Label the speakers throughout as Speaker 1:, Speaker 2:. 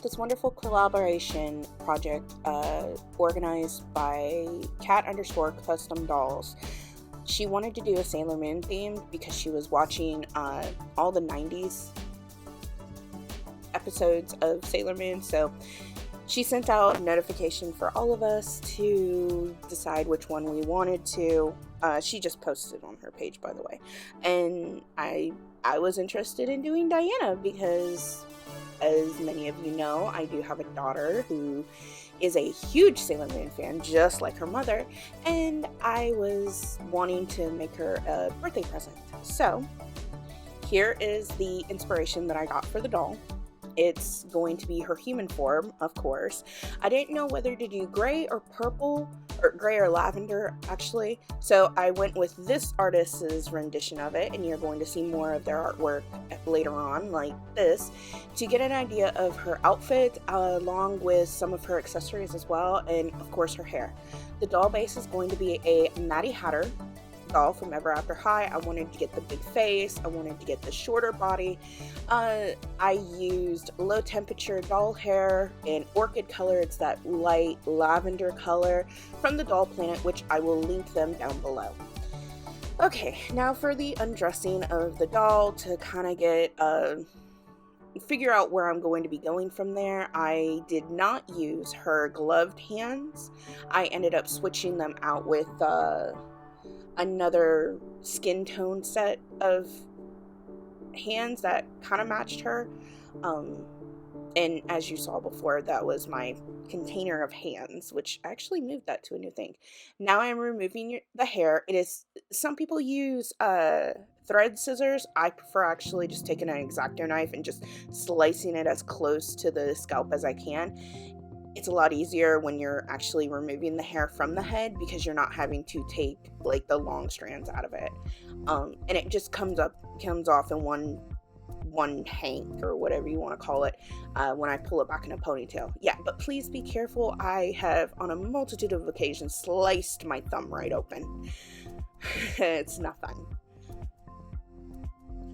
Speaker 1: this wonderful collaboration project organized by cat_custom dolls. She wanted to do a Sailor Moon theme because she was watching all the 90s episodes of Sailor Moon, so she sent out a notification for all of us to decide which one we wanted to. She just posted on her page, by the way, and I was interested in doing Diana because, as many of you know, I do have a daughter who is a huge Sailor Moon fan, just like her mother, and I was wanting to make her a birthday present. So here is the inspiration that I got for the doll. It's going to be her human form, of course. I didn't know whether to do gray or purple, or gray or lavender, actually. So I went with this artist's rendition of it, and you're going to see more of their artwork later on, like this, to get an idea of her outfit, along with some of her accessories as well, and of course her hair. The doll base is going to be a Maddie Hatter doll from Ever After High. I wanted to get the big face, I wanted to get the shorter body. I used low temperature doll hair in orchid color. It's that light lavender color from the Doll Planet, which I will link them down below. Okay, now for the undressing of the doll to kind of get figure out where I'm going to be going from there. I did not use her gloved hands. I ended up switching them out with another skin tone set of hands that kind of matched her, and as you saw before, that was my container of hands, which I actually moved that to a new thing. Now I'm removing the hair. It is, some people use thread scissors. I prefer actually just taking an X-Acto knife and just slicing it as close to the scalp as I can. It's a lot easier when you're actually removing the hair from the head because you're not having to take like the long strands out of it, and it just comes off in one hank, or whatever you want to call it, when I pull it back in a ponytail. Yeah, but please be careful. I have on a multitude of occasions sliced my thumb right open. It's not fun.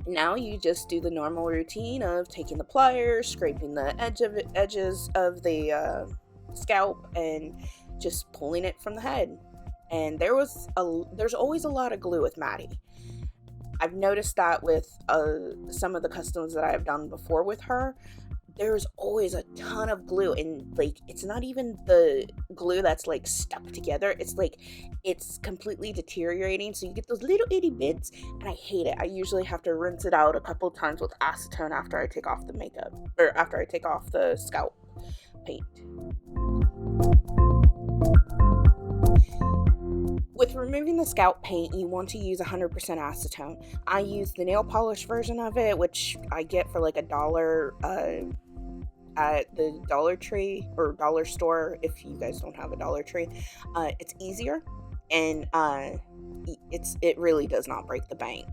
Speaker 1: Now you just do the normal routine of taking the pliers, scraping the edges of the scalp, and just pulling it from the head. And there's always a lot of glue with Maddie. I've noticed that with some of the customs that I've done before with her. There's always a ton of glue, and like it's not even the glue that's like stuck together, it's like it's completely deteriorating, so you get those little itty bits, and I hate it. I usually have to rinse it out a couple of times with acetone after I take off the makeup, or after I take off the scalp paint. With removing the scalp paint, you want to use 100% acetone. I use the nail polish version of it, which I get for like $1 at the Dollar Tree or dollar store if you guys don't have a Dollar Tree. It's easier, and it really does not break the bank.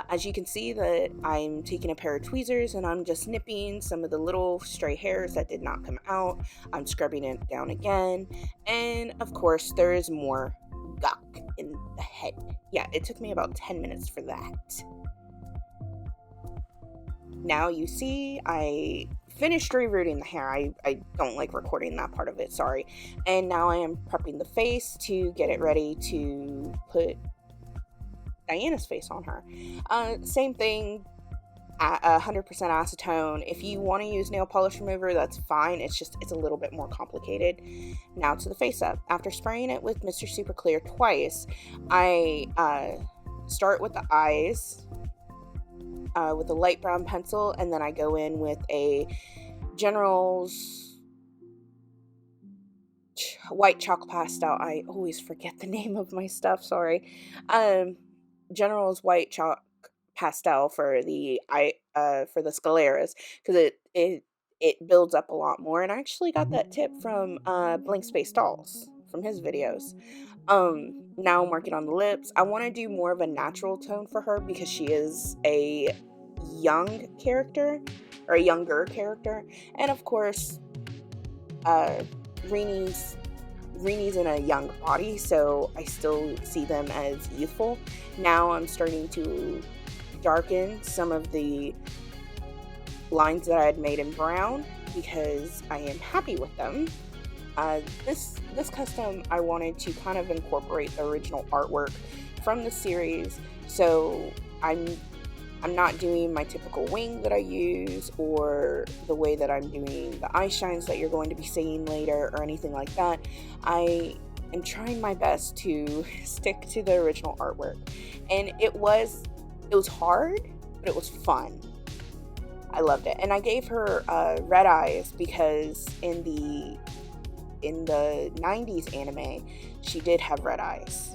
Speaker 1: As you can see, that I'm taking a pair of tweezers and I'm just nipping some of the little stray hairs that did not come out. I'm scrubbing it down again, and of course there is more gunk in the head. Yeah, it took me about 10 minutes for that. Now you see I finished rerooting the hair. I don't like recording that part of it, sorry. And now I am prepping the face to get it ready to put Diana's face on her. Same thing, 100% acetone. If you want to use nail polish remover, that's fine. It's a little bit more complicated. Now to the face up. After spraying it with Mr. Super Clear twice, I start with the eyes with a light brown pencil, and then I go in with a General's white chalk pastel. I always forget the name of my stuff, sorry. General's white chalk pastel for the scaleras, because it builds up a lot more, and I actually got that tip from Blank Space Dolls from his videos. Now I'm working on the lips. I want to do more of a natural tone for her because she is a young character, or a younger character, and of course Rini's in a young body, so I still see them as youthful. Now I'm starting to darken some of the lines that I had made in brown because I am happy with them. This custom, I wanted to kind of incorporate the original artwork from the series, so I'm not doing my typical wing that I use, or the way that I'm doing the eye shines that you're going to be seeing later, or anything like that. I am trying my best to stick to the original artwork, and it was hard, but it was fun. I loved it. And I gave her red eyes because in the 90s anime, she did have red eyes.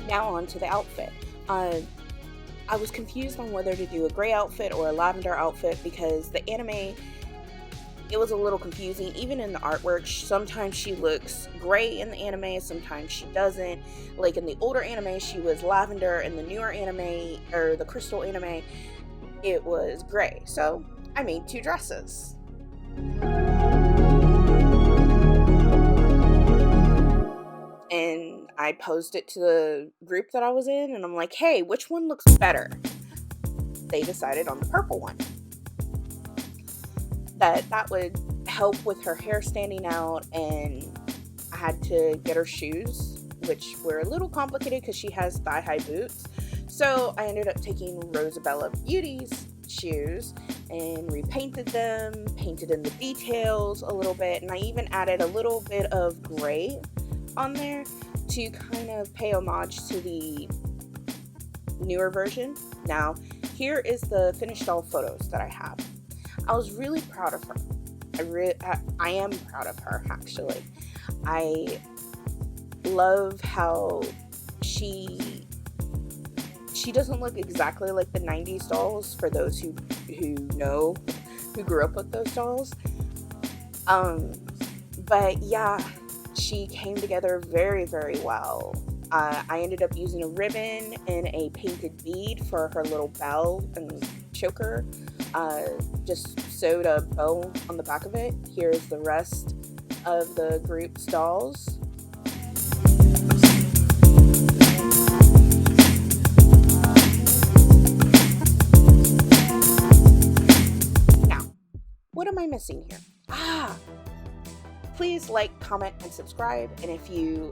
Speaker 1: Now on to the outfit. I was confused on whether to do a gray outfit or a lavender outfit because the anime, it was a little confusing. Even in the artwork, sometimes she looks gray in the anime, sometimes she doesn't. Like in the older anime, she was lavender. In the newer anime, or the crystal anime, it was gray. So I made 2 dresses. And I posed it to the group that I was in, and I'm like, hey, which one looks better? They decided on the purple one. That would help with her hair standing out, and I had to get her shoes, which were a little complicated because she has thigh-high boots. So I ended up taking Rosabella Beauty's shoes and repainted them, painted in the details a little bit, and I even added a little bit of gray on there to kind of pay homage to the newer version. Now, here is the finished doll photos that I have. I was really proud of her. I am proud of her, actually. I love how she doesn't look exactly like the 90s dolls, for those who know, who grew up with those dolls. But yeah, she came together very, very well. I ended up using a ribbon and a painted bead for her little bell and choker. Just sewed a bow on the back of it. Here's the rest of the group's dolls. Now, what am I missing here? Please like, comment, and subscribe. And if you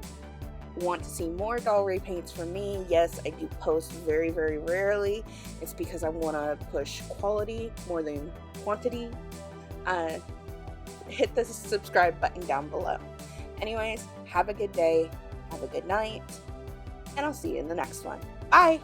Speaker 1: want to see more doll repaints from me, yes, I do post very, very rarely. It's because I want to push quality more than quantity. Hit the subscribe button down below. Anyways, have a good day, have a good night, and I'll see you in the next one. Bye!